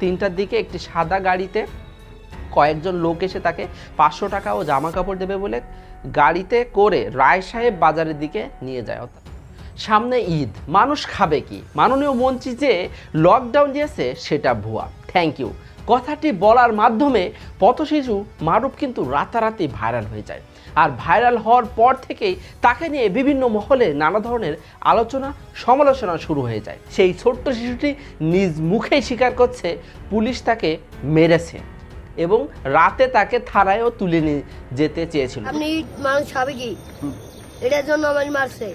3টার দিকে একটি সাদা গাড়িতে কয়েকজন লোক এসে তাকে 500 টাকা ও জামা কাপড় দেবে বলে গাড়িতে করে রায় সাহেব বাজারের দিকে নিয়ে যায়। সামনে ঈদ, মানুষ খাবে কি? মাননীয় মন্ত্রী যে লকডাউন দিয়েছে সেটা ভুয়া। থ্যাংক ইউ কথাটি বলার মাধ্যমে পথশিশু মারুফ কিন্তু রাতারাতি ভাইরাল হয়ে যায়। আর ভাইরাল হওয়ার পর থেকেই তাকে নিয়ে বিভিন্ন মহলে নানা ধরনের আলোচনা সমালোচনা শুরু হয়ে যায়। সেই ছোট্ট শিশুটি নিজ মুখেই স্বীকার করছে পুলিশ তাকে মেরেছে এবং রাতে তাকে থানায়ও তুলে নিয়ে যেতে চেয়েছিল। আপনি মানুষ খাবে কি এটার জন্য আমার মারছে,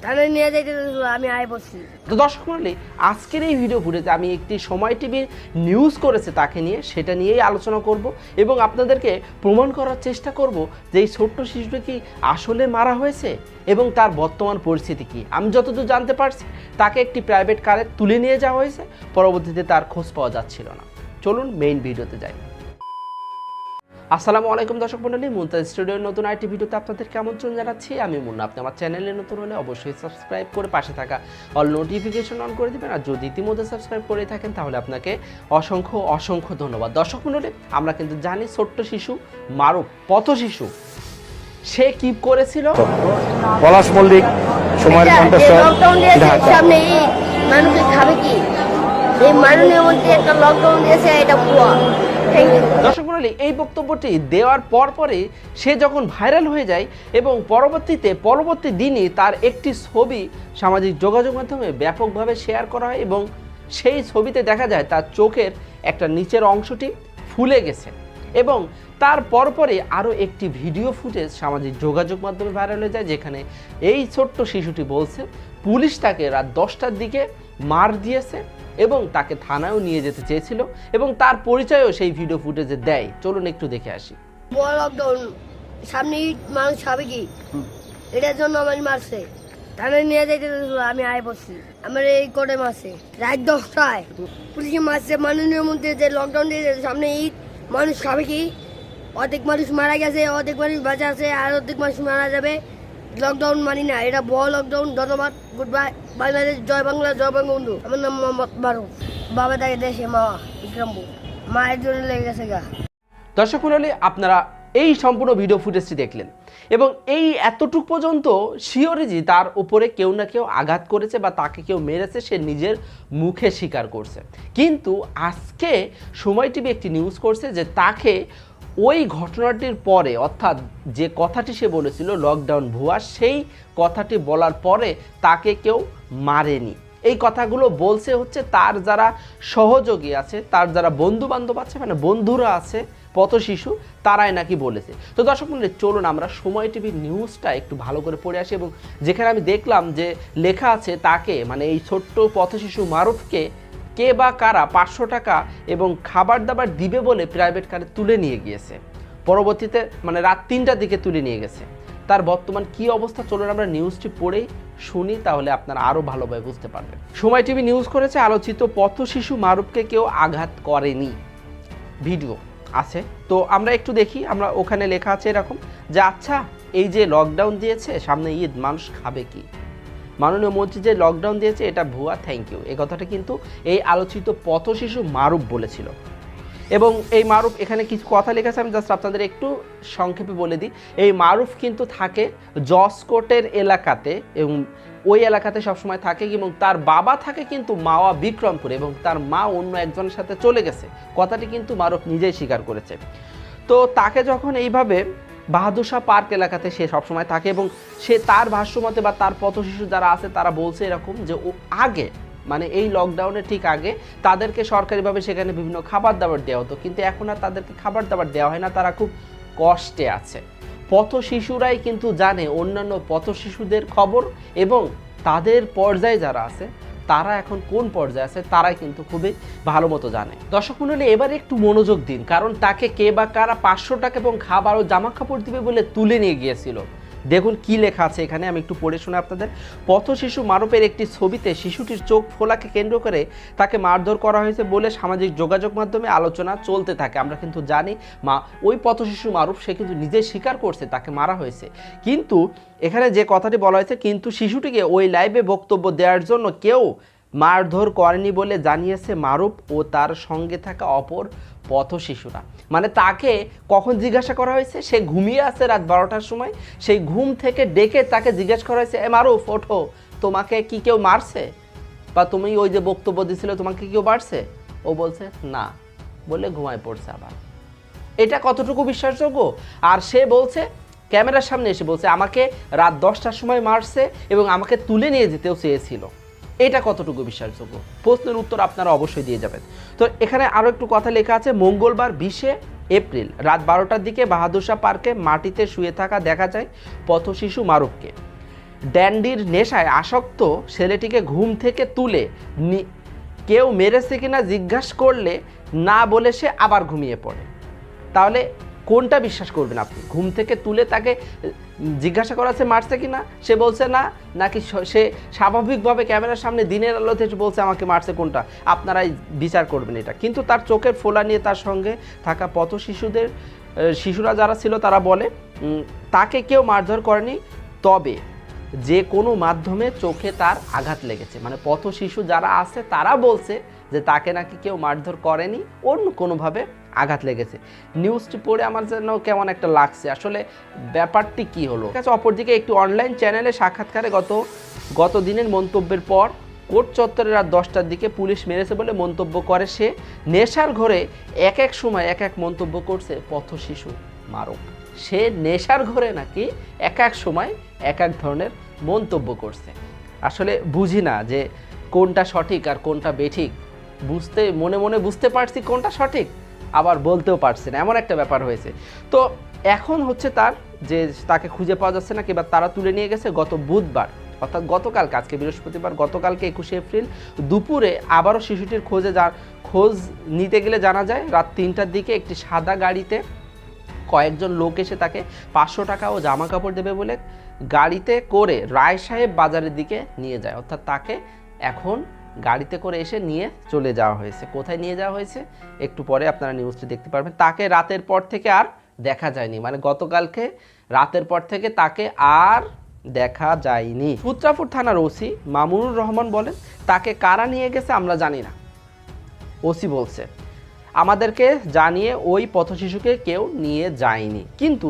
থানায় নিয়ে যাইতে আমি আয় বসছি। তো দর্শক মণ্ডলী, আজকের এই ভিডিও ফুটেজে আমি একটি সময় টিভির নিউজ করেছে তাকে নিয়ে, সেটা নিয়েই আলোচনা করব এবং আপনাদেরকে প্রমাণ করার চেষ্টা করব যে এই ছোট্ট শিশুটি কি আসলে মারা হয়েছে এবং তার বর্তমান পরিস্থিতি কি। আমি যতদূর জানতে পারছি তাকে একটি প্রাইভেট কারে তুলে নিয়ে যাওয়া হয়েছে, পরবর্তীতে তার খোঁজ পাওয়া যাচ্ছিল না। চলুন মেইন ভিডিওতে যাই। আসসালামু আলাইকুম দর্শক মণ্ডলী, মুনতাজ স্টুডিওর নতুন আইটি ভিডিওতে আপনাদেরকে আমন্ত্রণ জানাচ্ছি। আমি মুন্না। আপনি আমার চ্যানেলে নতুন হলে অবশ্যই সাবস্ক্রাইব করে পাশে থাকা অল নোটিফিকেশন অন করে দেবেন। আর যদি ইতিমধ্যে সাবস্ক্রাইব করে থাকেন তাহলে আপনাকে অসংখ্য অসংখ্য ধন্যবাদ। দর্শক মণ্ডলী, আমরা কিন্তু জানি ছোট্ট শিশু মারুফ, পথ শিশু, সে কি করেছিল। পলাশ মল্লিক, সময়ের কণ্ঠস্বর, ঢাকা। সামনে ঈদ, মানুষ খাবে কি? এই মাননীয় মন্ত্রী একটা লকডাউন দিয়েছে, এটা ভুয়া। দর্শক মণ্ডলী, এই বক্তব্যটি দেওয়ার পরে সে যখন ভাইরাল হয়ে যায় এবং পরবর্তী দিনই তার একটি ছবি সামাজিক যোগাযোগ মাধ্যমে ব্যাপকভাবে শেয়ার করা হয় এবং সেই ছবিতে দেখা যায় তার চোখের একটা নিচের অংশটি ফুলে গেছে এবং তার পরপরই আরও একটি ভিডিও ফুটেজ সামাজিক যোগাযোগ মাধ্যমে ভাইরাল হয়ে যায়, যেখানে এই ছোট্ট শিশুটি বলছে পুলিশ তাকে রাত 10টার দিকে মার দিয়েছে এবং তাকে থানায়ও নিয়ে যেতে চেয়েছিল এবং তার পরিচয়ও সেই ভিডিও ফুটেজে দেয়। চলুন একটু দেখে আসি। বড় লকডাউন, সামনে ঈদ, মানুষ খাবে কি এটার জন্য আমার মারছে, থানায় নিয়ে যাইতে আমি আয় বসছি। আমার এই কোটে মারছে রাত 10টায় পুলিশে মারছে। মাননীয় মন্ত্রী যে লকডাউন দিয়েছে, সামনে ঈদ, মানুষ খাবে কি? অর্ধেক মানুষ মারা গেছে, অর্ধেক মানুষ বাঁচা আছে, আর অর্ধেক মানুষ মারা যাবে। লকডাউন মানি না, এটা বড় লকডাউন। ধন্যবাদ, গুড বাই, বাংলাদেশ, জয় বাংলা, জয় বঙ্গবন্ধু। আমার নাম মোহাম্মদ মারুফ, বাবা থাকে দেশে, মামা ইকরামপুর, মায়ের জন্য লেগে গেছে গা। দর্শক মণ্ডলী, আপনারা এই সম্পূর্ণ ভিডিও ফুটেজটি দেখলেন এবং এই এতটুকু পর্যন্ত শিওরিজি তার উপরে কেউ না কেউ আঘাত করেছে বা তাকে কেউ মেরেছে, সে নিজের মুখে স্বীকার করছে। কিন্তু আজকে সময় টিভি একটি নিউজ করছে যে তাকে ওই ঘটনাটির পরে, অর্থাৎ যে কথাটি সে বলেছিল লকডাউন ভুয়া, সেই কথাটি বলার পরে তাকে কেউ মারেনি। এই কথাগুলো বলছে হচ্ছে তার যারা সহযোগী আছে, তার যারা বন্ধু বান্ধব আছে, মানে বন্ধুরা আছে পথ শিশু, তারাই নাকি বলেছে। তো দর্শক মণ্ডলী, চলুন আমরা সময় টিভির নিউজটা একটু ভালো করে পড়ে আসি এবং যেখানে আমি দেখলাম যে লেখা আছে তাকে, মানে এই ছোট্ট পথ শিশু মারুফকে কে বা কারা 500 টাকা এবং খাবার দাবার দিবে বলে প্রাইভেট কারে তুলে নিয়ে গিয়েছে। পরবর্তীতে মানে রাত 3টার দিকে তুলে নিয়ে গেছে। তার বর্তমান কি অবস্থা, চলুন আমরা নিউজটি পড়েই শুনি, তাহলে আপনারা আরও ভালোভাবে বুঝতে পারবেন। সময় টিভি নিউজ করেছে আলোচিত পথ শিশু মারুফকে কেউ আঘাত করেনি, ভিডিও আছে। তো আমরা একটু দেখি। আমরা ওখানে লেখা আছে এরকম যে আচ্ছা, এই যে লকডাউন দিয়েছে, সামনে ঈদ, মানুষ খাবে কি? মাননীয় মন্ত্রী যে লকডাউন দিয়েছে এটা ভুয়া, থ্যাংক ইউ। এই কথাটা কিন্তু এই আলোচিত পথ শিশু মারুফ বলেছিল এবং এই মারুফ, এখানে কিছু কথা লেখা আছে, আমি জাস্ট আপনাদের একটু সংক্ষেপে বলে দিই। এই মারুফ কিন্তু থাকে জসকোটের এলাকাতে এবং ওই এলাকাতে সবসময় থাকে এবং তার বাবা থাকে কিন্তু মাওয়া বিক্রমপুরে এবং তার মা অন্য একজনের সাথে চলে গেছে। কথাটি কিন্তু মারুফ নিজেই স্বীকার করেছে। তো তাকে যখন এইভাবে বাহাদুর শাহ পার্ক এলাকাতে সে সবসময় থাকে এবং সে তার ভাষ্যমতে বা তার পথ শিশু যারা আছে তারা বলছে এরকম যে ও আগে, মানে এই লকডাউনের ঠিক আগে তাদেরকে সরকারিভাবে সেখানে বিভিন্ন খাবার দাবার দেওয়া হতো, কিন্তু এখন আর তাদেরকে খাবার দাবার দেওয়া হয় না, তারা খুব কষ্টে আছে। পথ শিশুরাই কিন্তু জানে অন্যান্য পথ শিশুদের খবর এবং তাদের পর্যায়ে যারা আছে তারা এখন কোন পর্যায়ে আছে তারাই কিন্তু খুবই ভালো মতো জানে। দর্শক মণ্ডলী, এবার একটু মনোযোগ দিন, কারণ তাকে কে বা কারা 500 টাকা এবং খাবার ও জামা কাপড় দিবে বলে তুলে নিয়ে গিয়েছিল। দেখুন কি লেখা আছে এখানে, আমি একটু পড়ে শোনা আপনাদের। পথ শিশু মারুফের একটি ছবিতে শিশুটির চোখ ফোলাকে কেন্দ্র করে তাকে মারধর করা হয়েছে বলে সামাজিক যোগাযোগ মাধ্যমে আলোচনা চলতে থাকে। আমরা কিন্তু জানি ওই পথ শিশু মারুফ, সে কিন্তু নিজে স্বীকার করছে তাকে মারা হয়েছে। কিন্তু এখানে যে কথাটি বলা হয়েছে, কিন্তু শিশুটিকে ওই লাইভে বক্তব্য দেওয়ার জন্য কেউ মারধর করেনি বলে জানিয়েছে মারুফ ও তার সঙ্গে থাকা অপর পথ শিশুরা। মানে তাকে কখন জিজ্ঞাসা করা হয়েছে, সে ঘুমিয়ে আছে রাত 12টার সময়, সেই ঘুম থেকে ডেকে তাকে জিজ্ঞাসা করা হয়েছে, এ মারুফ ওঠো, তোমাকে কি কেউ মারছে, বা তুমি ওই যে বক্তব্য দিছিলে তোমাকে কেউ মারছে? ও বলছে না, বলে ঘুমায় পড়ছে আবার। এটা কতটুকু বিশ্বাসযোগ্য? আর সে বলছে, ক্যামেরার সামনে এসে বলছে আমাকে রাত 10টার সময় মারছে এবং আমাকে তুলে নিয়ে যেতেও চেয়েছিল। এটা কতটুকু বিশ্বাসযোগ্য? প্রশ্নের উত্তর আপনারা অবশ্যই দিয়ে যাবেন। তো এখানে আরও একটু কথা লেখা আছে, মঙ্গলবার 20শে এপ্রিল রাত 12টার দিকে বাহাদুর শাহ পার্কে মাটিতে শুয়ে থাকা দেখা যায় পথশিশু মারুফকে। ড্যান্ডির নেশায় আসক্ত ছেলেটিকে ঘুম থেকে তুলে কেউ মেরেছে কিনা জিজ্ঞাসা করলে না বলে সে আবার ঘুমিয়ে পড়ে। তাহলে কোনটা বিশ্বাস করবেন আপনি? ঘুম থেকে তুলে তাকে জিজ্ঞাসা করা আছে মারছে কিনা, সে বলছে না, নাকি সে স্বাভাবিকভাবে ক্যামেরার সামনে দিনের আলোতে বলছে আমাকে মারছে? কোনটা আপনারাই বিচার করবেন এটা। কিন্তু তার চোখের ফোলা নিয়ে তার সঙ্গে থাকা পথ শিশুরা যারা ছিল তারা বলে তাকে কেউ মারধর করেনি, তবে যে কোনো মাধ্যমে চোখে তার আঘাত লেগেছে। মানে পথ শিশু যারা আছে তারা বলছে যে তাকে নাকি কেউ মারধর করেনি, অন্য কোনোভাবে আঘাত লেগেছে। নিউজটি পড়ে আমার যেন কেমন একটা লাগছে, আসলে ব্যাপারটি কি হলো। ঠিক আছে, অপরদিকে একটি অনলাইন চ্যানেলে সাক্ষাৎকারে গত দিনের মন্তব্যের পর কোর্ট চত্বরে রাত 10টার দিকে পুলিশ মেরেছে বলে মন্তব্য করে সে। নেশার ঘরে এক এক সময় এক এক মন্তব্য করছে পথ শিশু মারুফ। সে নেশার ঘরে নাকি এক এক সময় এক এক ধরনের মন্তব্য করছে। আসলে বুঝি না যে কোনটা সঠিক আর কোনটা বেঠিক। মনে মনে বুঝতে পারছি কোনটা সঠিক, আবার বলতেও পারছি না, এমন একটা ব্যাপার হয়েছে। তো এখন হচ্ছে তাকে খুঁজে পাওয়া যাচ্ছে না, কিংবা তারা তুলে নিয়ে গেছে গত বুধবার, অর্থাৎ গতকালকে, আজকে বৃহস্পতিবার, গতকালকে 21শে এপ্রিল দুপুরে আবারও শিশুটির খোঁজ নিতে গেলে জানা যায় রাত 3টার দিকে একটি সাদা গাড়িতে কয়েকজন লোক এসে তাকে 500 টাকা ও জামা কাপড় দেবে বলে গাড়িতে করে রায় সাহেব বাজারের দিকে নিয়ে যায়। অর্থাৎ তাকে এখন গাড়িতে করে এসে নিয়ে চলে যাওয়া হয়েছে। কোথায় নিয়ে যাওয়া হয়েছে একটু পরে আপনারা নিউজটি দেখতে পারবেন। তাকে রাতের পর থেকে আর দেখা যায়নি, মানে গতকালকে রাতের পর থেকে তাকে আর দেখা যায়নি। সূত্রাপুর থানার ওসি মামুনুর রহমান বলেন, তাকে কারা নিয়ে গেছে আমরা জানি না। ওসি বলছে আমাদেরকে জানিয়ে ওই পথশিশুকে কেউ নিয়ে যায়নি, কিন্তু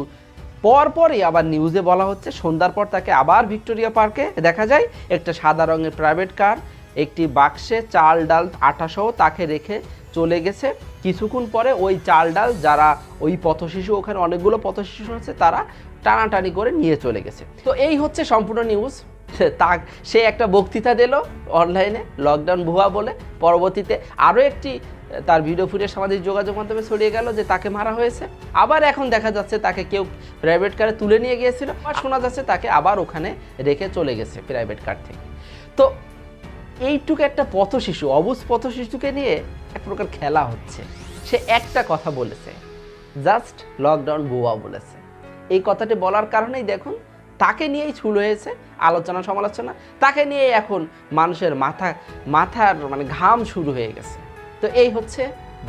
পরপরই আবার নিউজে বলা হচ্ছে সন্ধ্যার পর তাকে আবার ভিক্টোরিয়া পার্কে দেখা যায় একটা সাদা রঙের প্রাইভেট কার একটি বাক্সে চাল ডাল আটাসহ তাকে রেখে চলে গেছে। কিছুক্ষণ পরে ওই চাল ডাল যারা ওই পথশিশু, ওখানে অনেকগুলো পথশিশু আছে, তারা টানাটানি করে নিয়ে চলে গেছে। তো এই হচ্ছে সম্পূর্ণ নিউজ। সে একটা বক্তৃতা দিল অনলাইনে, লকডাউন ভুয়া বলে। পরবর্তীতে আরও একটি তার ভিডিও ফুটেজ সামাজিক যোগাযোগ মাধ্যমে ছড়িয়ে গেল যে তাকে মারা হয়েছে। আবার এখন দেখা যাচ্ছে তাকে কেউ প্রাইভেট কারে তুলে নিয়ে গিয়েছিল, আর শোনা যাচ্ছে তাকে আবার ওখানে রেখে চলে গেছে প্রাইভেট কার থেকে। তো এইটুকু একটা পথশিশু, অবুঝ পথশিশুকে নিয়ে এক প্রকার খেলা হচ্ছে। সে একটা কথা বলেছে, জাস্ট লকডাউন ভুয়া বলেছে। এই কথাটি বলার কারণেই দেখুন তাকে নিয়েই শুরু হয়েছে আলোচনা সমালোচনা, তাকে নিয়ে এখন মানুষের মাথার মানে ঘাম শুরু হয়ে গেছে। তো এই হচ্ছে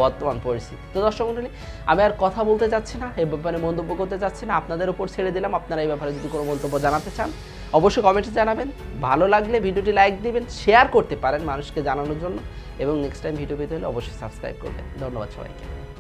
বর্তমান পরিস্থিতি। তো দর্শক মণ্ডলী, আমি আর কথা বলতে চাচ্ছি না, এই ব্যাপারে মন্তব্য করতে চাচ্ছি না, আপনাদের উপর ছেড়ে দিলাম। আপনারা এই ব্যাপারে যদি কোনো মন্তব্য জানাতে চান অবশ্যই কমেন্টে জানাবেন। ভালো লাগলে ভিডিওটি লাইক দিবেন, শেয়ার করতে পারেন মানুষকে জানানোর জন্য, এবং নেক্সট টাইম ভিডিও পেতে হলে অবশ্যই সাবস্ক্রাইব করবেন। ধন্যবাদ সবাইকে।